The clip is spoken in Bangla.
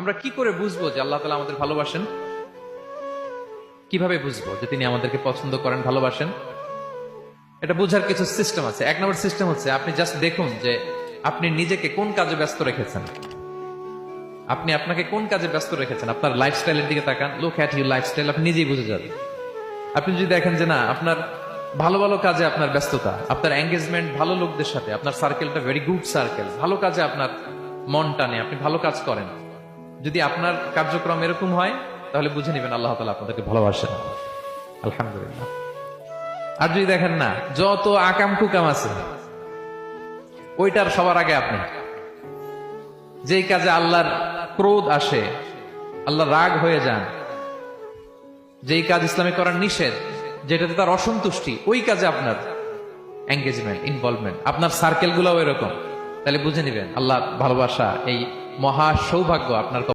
আমরা কি করে বুঝবো যে আল্লাহ তাআলা আমাদের ভালোবাসেন? কিভাবে বুঝবো যে তিনি আমাদেরকে পছন্দ করেন, ভালোবাসেন? এটা বোঝার কিছু সিস্টেম আছে। এক নম্বর সিস্টেম হচ্ছে, আপনি জাস্ট দেখুন যে আপনি নিজেকে কোন কাজে ব্যস্ত রেখেছেন। আপনি আপনাকে কোন কাজে ব্যস্ত রেখেছেন, আপনার লাইফস্টাইলের দিকে তাকান। লুক অ্যাট ইউর লাইফস্টাইল, আপনি নিজেই বুঝে যাবেন। আপনি যদি দেখেন যে না, আপনার ভালো ভালো কাজে আপনার ব্যস্ততা, আপনার এঙ্গেজমেন্ট ভালো লোকদের সাথে, আপনার সার্কেলটা ভেরি গুড সার্কেল, ভালো কাজে আপনার মন টানে, আপনি ভালো কাজ করেন, যদি আপনার কার্যক্রম এরকম হয়, তাহলে বুঝে নেবেন আল্লাহ তাআলা আপনাদেরকে ভালোবাসেন। আলহামদুলিল্লাহ। আর যদি দেখেন না, যত আকাম কুকাম আছে ওইটার সবার আগে আপনি, যেই কাজে আল্লাহর ক্রোধ আসে, আল্লাহ রাগ হয়ে যান, যেই কাজ ইসলামে করার নিষেধ, যেটাতে তার অসন্তুষ্টি, ওই কাজে আপনার এঙ্গেজমেন্ট, ইনভলভমেন্ট, আপনার সার্কেল গুলাও এরকম, তাহলে বুঝে নিবেন আল্লাহ ভালোবাসা, এই মহা সৌভাগ্য আপনার